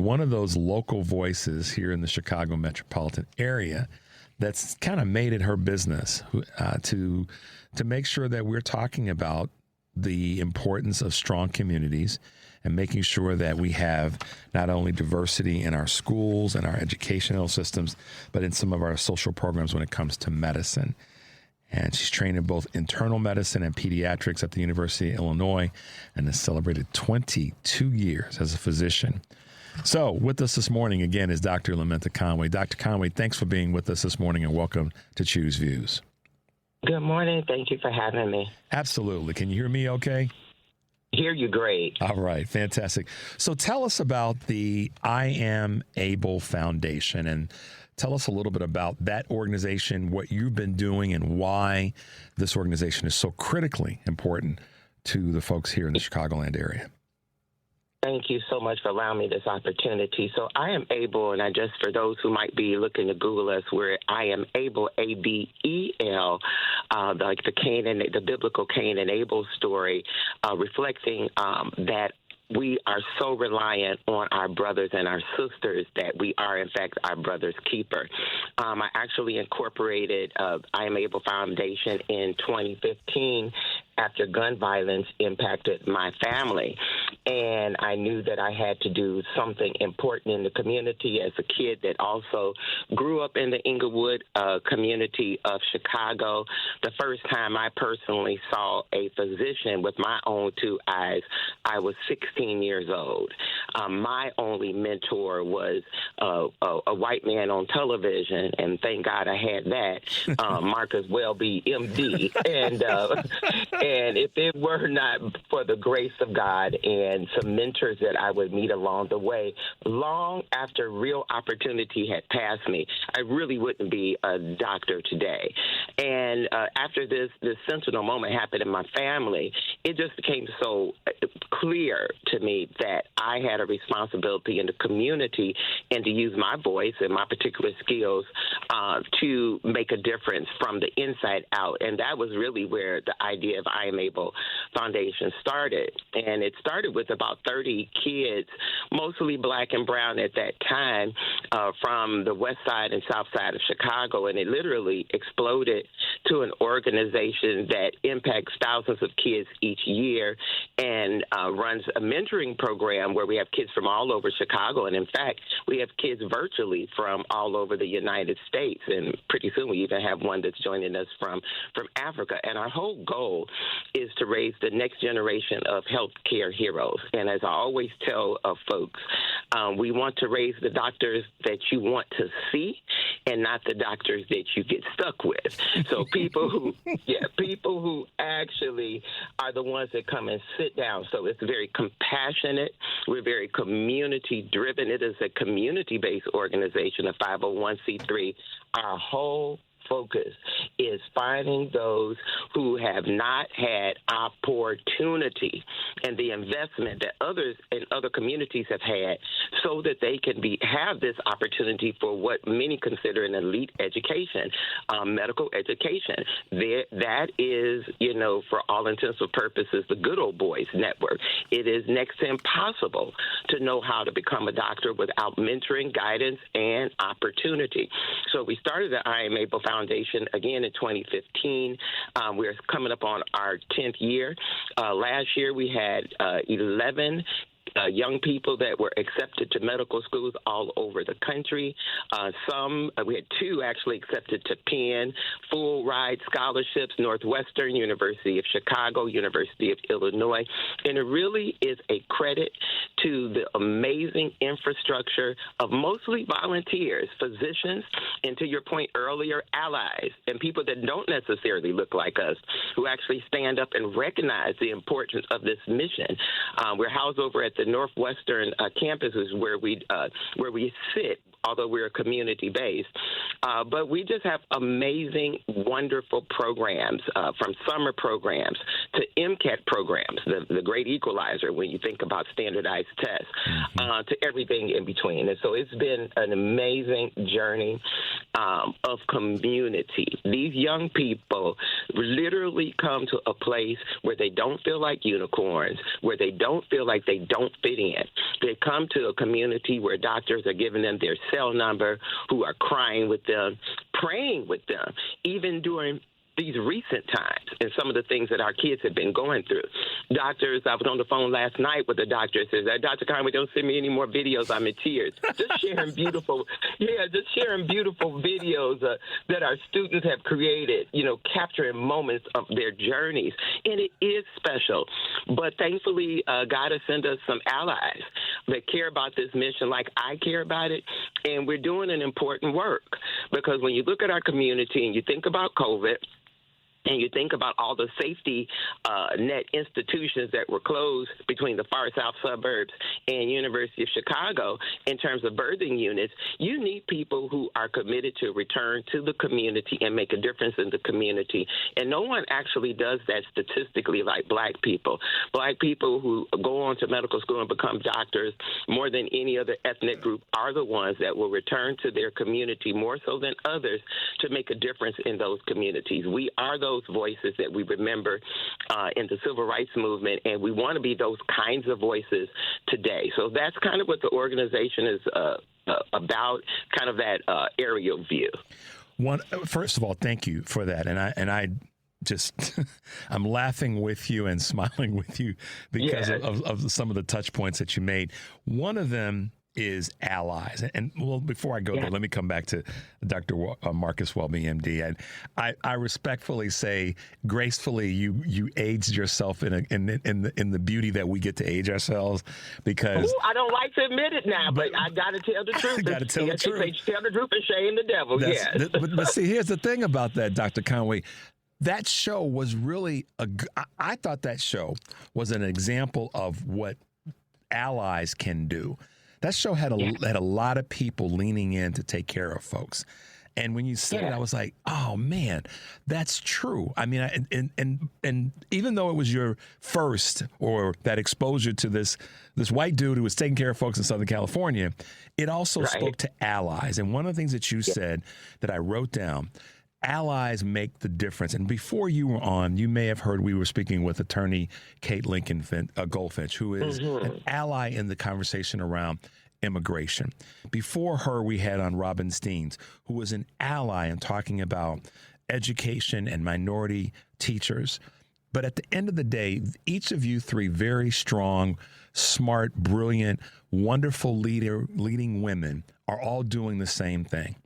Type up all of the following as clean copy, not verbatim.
one of those local voices here in the Chicago metropolitan area that's kind of made it her business to make sure that we're talking about the importance of strong communities and making sure that we have not only diversity in our schools and our educational systems, but in some of our social programs when it comes to medicine. And she's trained in both internal medicine and pediatrics at the University of Illinois and has celebrated 22 years as a physician. So with us this morning, again, is Dr. Lamenta Conway. Dr. Conway, thanks for being with us this morning and welcome to Choose Views. Good morning. Thank you for having me. Absolutely. Can you hear me okay? Hear you great. All right. Fantastic. So tell us about the I Am Able Foundation and tell us a little bit about that organization, what you've been doing, and why this organization is so critically important to the folks here in the Chicagoland area. Thank you so much for allowing me this opportunity. So I am able, and for those who might be looking to Google us, we're I am able, A-B-E-L, like the biblical Cain and Abel story, reflecting that we are so reliant on our brothers and our sisters that we are, in fact, our brother's keeper. I actually incorporated I Am Able Foundation in 2015 after gun violence impacted my family. And I knew that I had to do something important in the community as a kid that also grew up in the Inglewood community of Chicago. The first time I personally saw a physician with my own two eyes, I was 16 years old. My only mentor was a white man on television, and thank God I had that, Marcus Welby, MD. And if it were not for the grace of God and some mentors that I would meet along the way, long after real opportunity had passed me, I really wouldn't be a doctor today. And after this sentinel moment happened in my family, it just became so clear to me that I had a responsibility in the community and to use my voice and my particular skills to make a difference from the inside out. And that was really where the idea of I Am Able Foundation started. And it started with about 30 kids, mostly black and brown at that time, from the west side and south side of Chicago. And it literally exploded to an organization that impacts thousands of kids each year and runs a mentoring program where we have kids from all over Chicago. And in fact, we have kids virtually from all over the United States. And pretty soon we even have one that's joining us from Africa. And our whole goal is to raise the next generation of healthcare heroes. And as I always tell folks, we want to raise the doctors that you want to see and not the doctors that you get stuck with. So people who actually are the ones that come and sit down. So it's very compassionate. We're very community driven. It is a community-based organization, a 501c3. Our whole focus is finding those who have not had opportunity and the investment that others in other communities have had so that they can have this opportunity for what many consider an elite education, medical education. That is, for all intents and purposes, the good old boys network. It is next to impossible to know how to become a doctor without mentoring, guidance, and opportunity. So we started the I Am Able Foundation again in 2015. We're coming up on our 10th year. Last year we had 11 young people that were accepted to medical schools all over the country. We had 2 actually accepted to Penn, full ride scholarships, Northwestern, University of Chicago, University of Illinois. And it really is a credit to the amazing infrastructure of mostly volunteers, physicians, and to your point earlier, allies, and people that don't necessarily look like us, who actually stand up and recognize the importance of this mission. We're housed over at the Northwestern campus, is where we sit although we're community-based. But we just have amazing, wonderful programs, from summer programs to MCAT programs, the great equalizer when you think about standardized tests, to everything in between. And so it's been an amazing journey of community. These young people literally come to a place where they don't feel like unicorns, where they don't feel like they don't fit in. They come to a community where doctors are giving them their cell number, who are crying with them, praying with them, even during these recent times and some of the things that our kids have been going through. Doctors, I was on the phone last night with a doctor that says, Dr. Conway, don't send me any more videos. I'm in tears. Just sharing beautiful videos that our students have created, capturing moments of their journeys. And it is special. But thankfully, God has sent us some allies that care about this mission like I care about it. And we're doing an important work, because when you look at our community and you think about COVID, and you think about all the safety net institutions that were closed between the far south suburbs and University of Chicago in terms of birthing units, you need people who are committed to return to the community and make a difference in the community. And no one actually does that statistically like Black people. Black people who go on to medical school and become doctors more than any other ethnic group are the ones that will return to their community more so than others to make a difference in those communities. We are those voices that we remember in the civil rights movement, and we want to be those kinds of voices today. So that's kind of what the organization is about, kind of that aerial view. First of all, thank you for that, and I just I'm laughing with you and smiling with you because of some of the touch points that you made. One of them is allies. And well, before I go there, let me come back to Dr. Marcus Welby, MD. And I respectfully say, gracefully, you aged yourself in the beauty that we get to age ourselves, because I don't like to admit it now, but I got to tell the truth. Got to tell the truth. Tell the truth and shame the devil. But see, here's the thing about that, Dr. Conway. That show was really I thought that show was an example of what allies can do. That show had a lot of people leaning in to take care of folks. And when you said it, I was like, oh, man, that's true. I mean, and even though it was your first or that exposure to this white dude who was taking care of folks in Southern California, it also spoke to allies. And one of the things that you said that I wrote down, allies make the difference. And before you were on, you may have heard we were speaking with attorney Kate Goldfinch, who is an ally in the conversation around immigration. Before her, we had on Robin Steens, who was an ally in talking about education and minority teachers. But at the end of the day, each of you three very strong, smart, brilliant, wonderful leading women are all doing the same thing.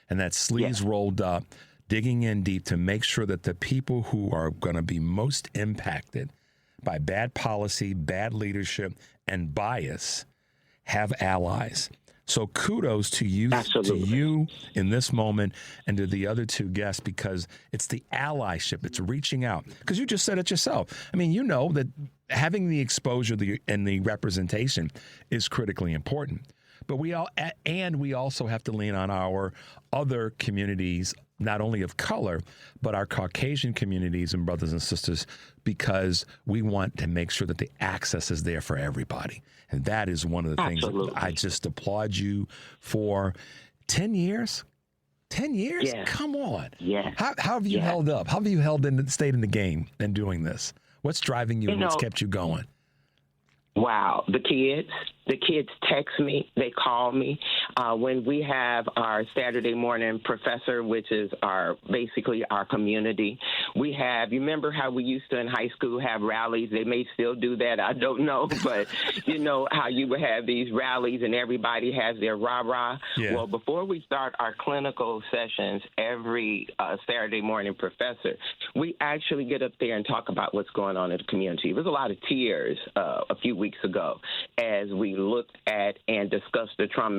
And that's sleeves rolled up, digging in deep to make sure that the people who are going to be most impacted by bad policy, bad leadership, and bias have allies. So kudos to you, in this moment, and to the other two guests, because it's the allyship. It's reaching out. Because you just said it yourself. I mean, you know that having the exposure and the representation is critically important. But we also have to lean on our other communities, not only of color, but our Caucasian communities and brothers and sisters, because we want to make sure that the access is there for everybody. And that is one of the things that I just applaud you for. 10 years? 10 years? Yeah. Come on. Yeah. How have you held up? How have you stayed in the game and doing this? What's driving you and what's kept you going? Wow. The kids text me, they call me. When we have our Saturday morning professor, which is basically our community, you remember how we used to in high school have rallies? They may still do that, I don't know, but you know how you would have these rallies and everybody has their rah-rah? Yeah. Well, before we start our clinical sessions every Saturday morning professor, we actually get up there and talk about what's going on in the community. There was a lot of tears a few weeks ago as we looked at and discussed the Trump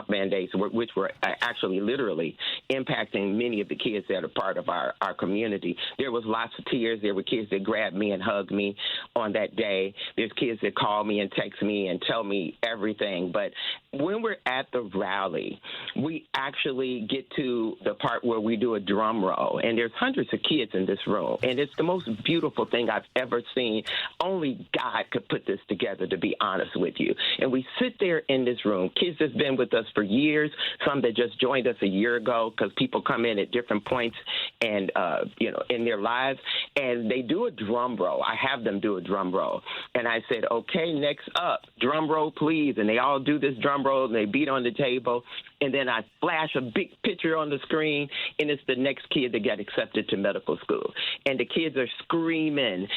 mandates, which were actually literally impacting many of the kids that are part of our community. There was lots of tears. There were kids that grabbed me and hugged me on that day. There's kids that call me and text me and tell me everything. But when we're at the rally, we actually get to the part where we do a drum roll, and there's hundreds of kids in this room, and it's the most beautiful thing I've ever seen. Only God could put this together, to be honest with you. And we sit there in this room, kids that's been with us for years, some that just joined us a year ago, because people come in at different points and in their lives, and they do a drum roll. I have them do a drum roll, and I said, okay, next up, drum roll, please. And they all do this drum roll, and they beat on the table, and then I flash a big picture on the screen, and it's the next kid that got accepted to medical school. And the kids are screaming,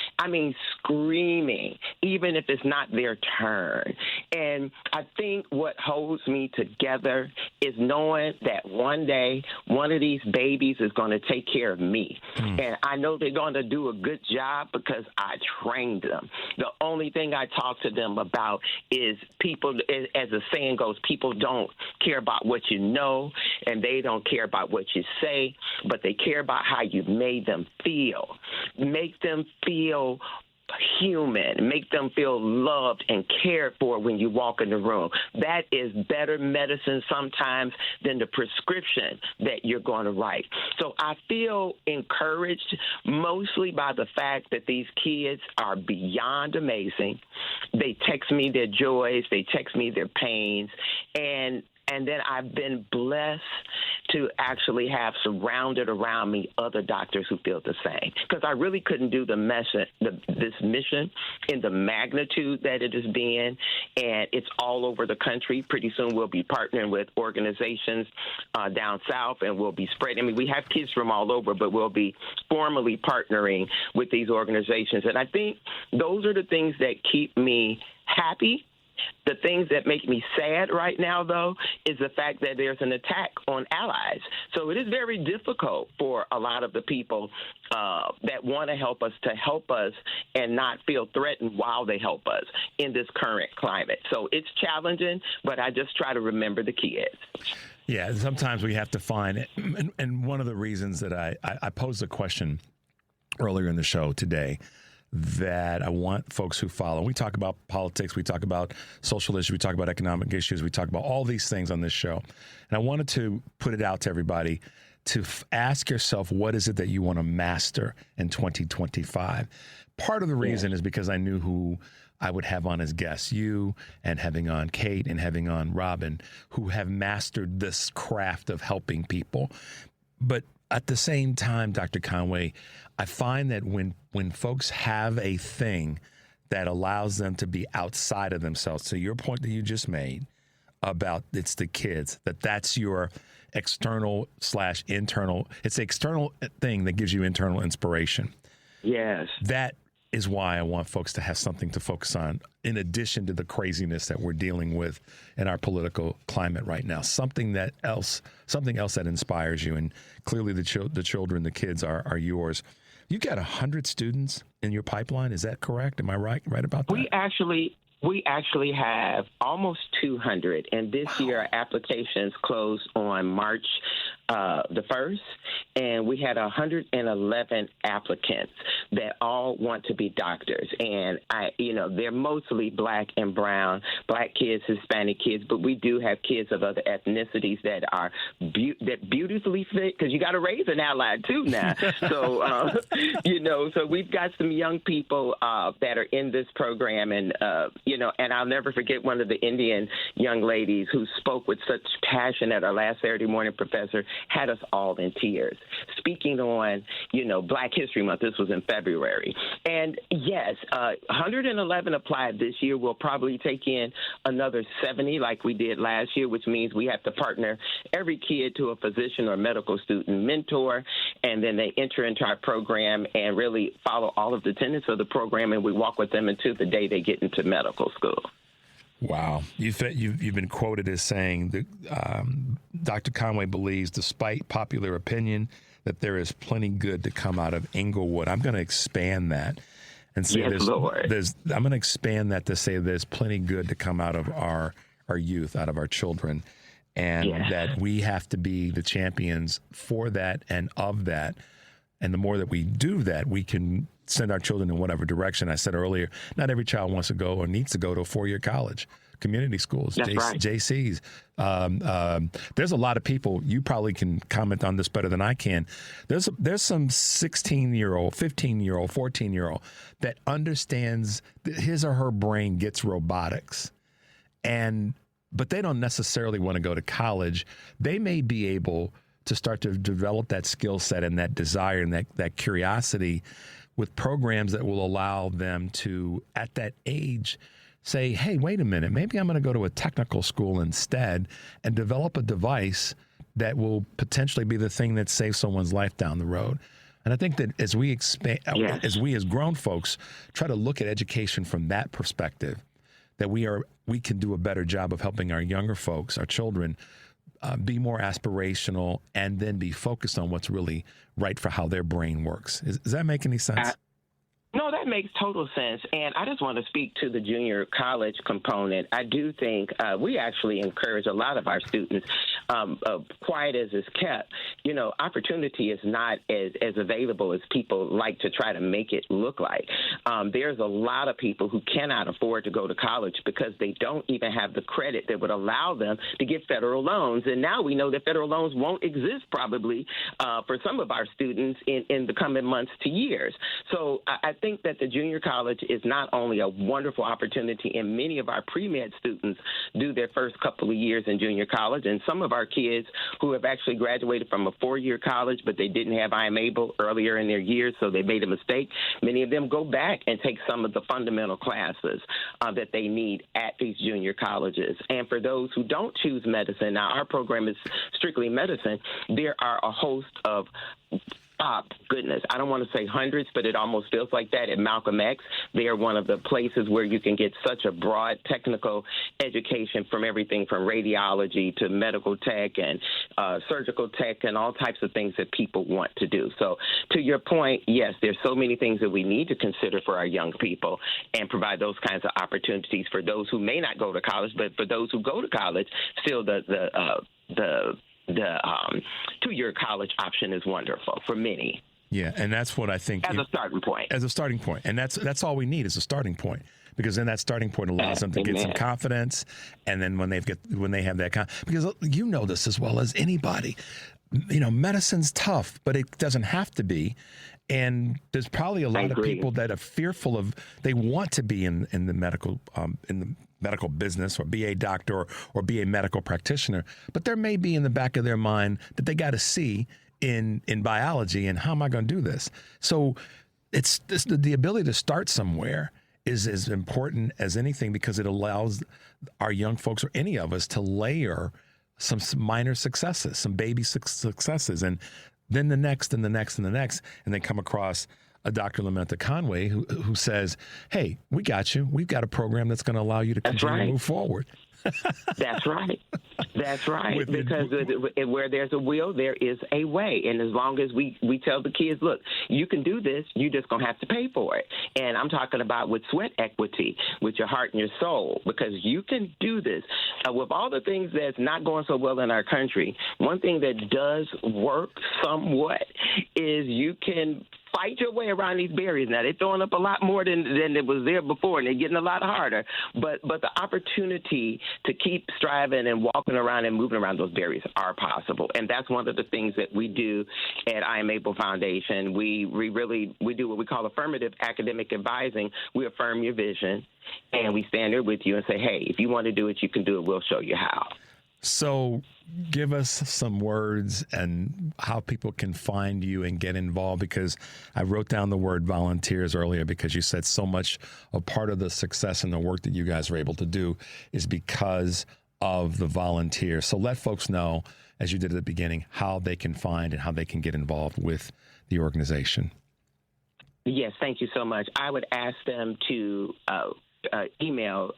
screaming, even if it's not their turn. And I think what holds me together is knowing that one day one of these babies is going to take care of me. And I know they're going to do a good job because I trained them. The only thing I talk to them about is people, as the saying goes, people don't care about what you know, and they don't care about what you say, but they care about how you made them feel. Make them feel human, make them feel loved and cared for when you walk in the room. That is better medicine sometimes than the prescription that you're going to write. So I feel encouraged mostly by the fact that these kids are beyond amazing. They text me their joys, they text me their pains, and then I've been blessed to actually have surrounded around me other doctors who feel the same. Because I really couldn't do this mission in the magnitude that it is being, and it's all over the country. Pretty soon we'll be partnering with organizations down south, and we'll be spreading. I mean, we have kids from all over, but we'll be formally partnering with these organizations. And I think those are the things that keep me happy. The things that make me sad right now, though, is the fact that there's an attack on allies. So it is very difficult for a lot of the people that want to help us and not feel threatened while they help us in this current climate. So it's challenging, but I just try to remember the kids. Yeah, sometimes we have to find it. And one of the reasons that I posed a question earlier in the show today that I want folks who follow. We talk about politics, we talk about social issues, we talk about economic issues, we talk about all these things on this show. And I wanted to put it out to everybody to ask yourself, what is it that you want to master in 2025? Part of the reason is because I knew who I would have on as guests, you, and having on Kate and having on Robin, who have mastered this craft of helping people. But at the same time, Dr. Conway, I find that when folks have a thing that allows them to be outside of themselves, to your point that you just made about it's the kids, that's your external/internal, it's the external thing that gives you internal inspiration. Yes. That is why I want folks to have something to focus on in addition to the craziness that we're dealing with in our political climate right now. Something else that inspires you. And clearly the children, the kids are yours. You got 100 students in your pipeline. Is that correct? Am I right about that? We actually have almost 200, and this year our applications closed on March the 1st, and we had 111 applicants that all want to be doctors. And they're mostly black and brown, black kids, Hispanic kids, but we do have kids of other ethnicities that are that beautifully fit, because you got to raise an ally too now. So so we've got some young people that are in this program, and and I'll never forget one of the Indian young ladies who spoke with such passion at our last Saturday morning professor, had us all in tears, speaking on, Black History Month. This was in February. And yes, 111 applied this year. We'll probably take in another 70 like we did last year, which means we have to partner every kid to a physician or medical student mentor, and then they enter into our program and really follow all of the tenets of the program, and we walk with them until the day they get into medical school. Wow. You've been quoted as saying that Dr. Conway believes, despite popular opinion, that there is plenty good to come out of Englewood. I'm going to expand that and say I'm going to expand that to say there's plenty good to come out of our youth, out of our children. and Yes. that we have to be the champions for that and of that. And the more that we do that, we can send our children in whatever direction. I said earlier, not every child wants to go or needs to go to a four-year college. Community schools, That's right. JCs. There's a lot of people, you probably can comment on this better than I can. There's some 16-year-old, 15-year-old, 14-year-old that understands that his or her brain gets robotics. But they don't necessarily want to go to college. They may be able to start to develop that skill set and that desire and that curiosity with programs that will allow them to, at that age, say, hey, wait a minute, maybe I'm going to go to a technical school instead and develop a device that will potentially be the thing that saves someone's life down the road. And I think that as we expand, Yes. as we as grown folks try to look at education from that perspective, that we can do a better job of helping our younger folks, our children, be more aspirational and then be focused on what's really right for how their brain works. Does that make any sense? No, that makes total sense. And I just want to speak to the junior college component. I do think we actually encourage a lot of our students, quiet as is kept. You know, opportunity is not as available as people like to try to make it look like. There's a lot of people who cannot afford to go to college because they don't even have the credit that would allow them to get federal loans. And now we know that federal loans won't exist probably for some of our students in the coming months to years. So I think that the junior college is not only a wonderful opportunity, and many of our pre-med students do their first couple of years in junior college, and some of our kids who have actually graduated from a four-year college, but they didn't have I Am Able earlier in their years, so they made a mistake. Many of them go back and take some of the fundamental classes that they need at these junior colleges. And for those who don't choose medicine, now our program is strictly medicine, there are a host of goodness, I don't want to say hundreds, but it almost feels like that at Malcolm X. They are one of the places where you can get such a broad technical education from everything from radiology to medical tech and surgical tech and all types of things that people want to do. So to your point, yes, there's so many things that we need to consider for our young people and provide those kinds of opportunities for those who may not go to college, but for those who go to college, still the two-year college option is wonderful for many. Yeah, and that's what I think. As a starting point. As a starting point. And that's all we need is a starting point. Because then that starting point allows them to get some confidence. And then when they have that because you know this as well as anybody. You know, medicine's tough, but it doesn't have to be. And there's probably a lot of people that are fearful of, they want to be in the medical business or be a doctor or be a medical practitioner, but there may be in the back of their mind that they got to see in biology and how am I going to do this? So it's the ability to start somewhere is as important as anything because it allows our young folks or any of us to layer some minor successes, some baby successes, and then the next and the next and the next, and they come across a Dr. Lamenta Conway who says, hey, we got you. We've got a program that's going to allow you to continue to move forward. That's right. That's right. Because where there's a will, there is a way. And as long as we tell the kids, look, you can do this, you just going to have to pay for it. And I'm talking about with sweat equity, with your heart and your soul, because you can do this. With all the things that's not going so well in our country, one thing that does work somewhat is you can fight your way around these barriers. Now, they're throwing up a lot more than it was there before, and they're getting a lot harder. But the opportunity to keep striving and walking around and moving around those barriers are possible. And that's one of the things that we do at I Am Able Foundation. We do what we call affirmative academic advising. We affirm your vision, and we stand there with you and say, hey, if you want to do it, you can do it. We'll show you how. So give us some words and how people can find you and get involved, because I wrote down the word volunteers earlier because you said so much of part of the success and the work that you guys are able to do is because of the volunteers. So let folks know, as you did at the beginning, how they can find and how they can get involved with the organization. Yes, thank you so much. I would ask them to email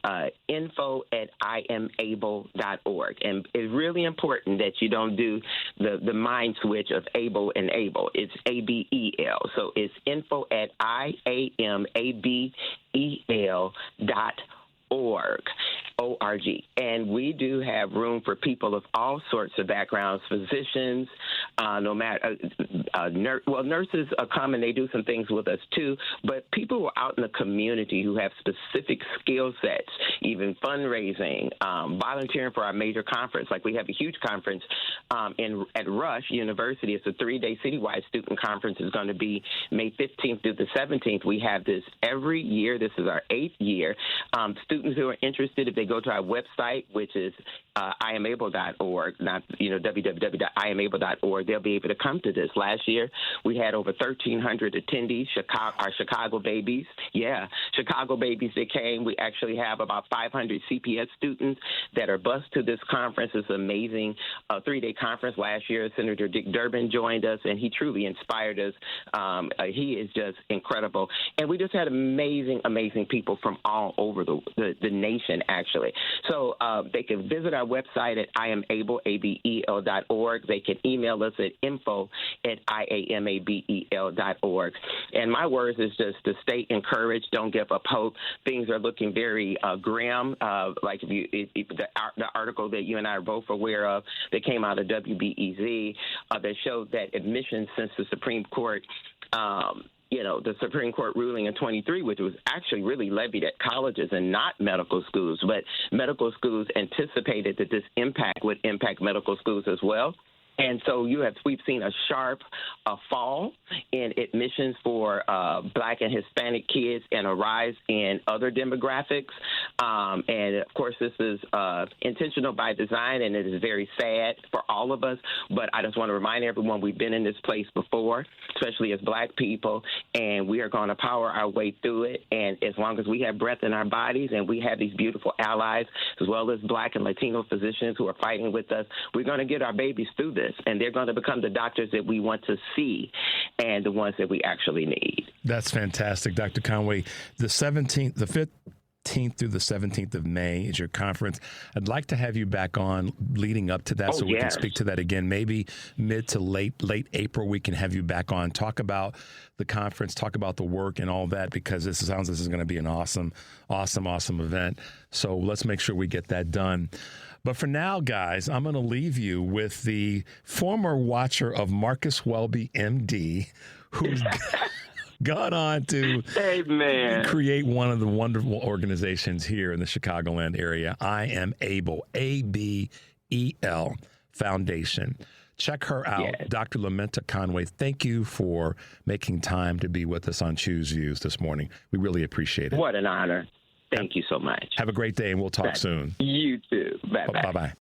info@iamable.org. And it's really important that you don't do the mind switch of able and able. It's ABEL. So it's info@iamabel.org. O-R-G. And we do have room for people of all sorts of backgrounds, physicians, nurses come and they do some things with us too, but people who are out in the community who have specific skill sets, even fundraising, volunteering for our major conference. Like we have a huge conference at Rush University. It's a 3-day citywide student conference. It's going to be May 15th through the 17th. We have this every year. This is our 8th year. Students who are interested, if they go to our website, which is iamable.org, not www.iamable.org, they'll be able to come to this. Last year, we had over 1,300 attendees, our Chicago babies. Yeah, Chicago babies that came. We actually have about 500 CPS students that are bused to this conference. It's an amazing 3-day conference. Last year, Senator Dick Durbin joined us, and he truly inspired us. He is just incredible. And we just had amazing, amazing people from all over the nation, actually. So they can visit our website at iamable.org. They can email us at info@iamabel.org. And my words is just to stay encouraged. Don't give up hope. Things are looking very grim. Like the article that you and I are both aware of that came out of WBEZ that showed that admissions since the Supreme Court the Supreme Court ruling in 23, which was actually really levied at colleges and not medical schools, but medical schools anticipated that this impact would impact medical schools as well. And so we've seen a sharp fall in admissions for Black and Hispanic kids and a rise in other demographics. And, of course, this is intentional by design, and it is very sad for all of us. But I just want to remind everyone we've been in this place before, especially as Black people, and we are going to power our way through it. And as long as we have breath in our bodies and we have these beautiful allies, as well as Black and Latino physicians who are fighting with us, we're going to get our babies through this. And they're going to become the doctors that we want to see and the ones that we actually need. That's fantastic, Dr. Conway. The 15th through the 17th of May is your conference. I'd like to have you back on leading up to that we can speak to that again. Maybe mid to late April, we can have you back on, talk about the conference, talk about the work and all that, because this is going to be an awesome event. So let's make sure we get that done. But for now, guys, I'm going to leave you with the former watcher of Marcus Welby, MD, who's gone on to create one of the wonderful organizations here in the Chicagoland area. I Am Able, ABEL Foundation. Check her out, yes. Dr. Lamenta Conway. Thank you for making time to be with us on Choose Views this morning. We really appreciate it. What an honor. Thank you so much. Have a great day, and we'll talk soon. You too. Bye-bye. Bye-bye.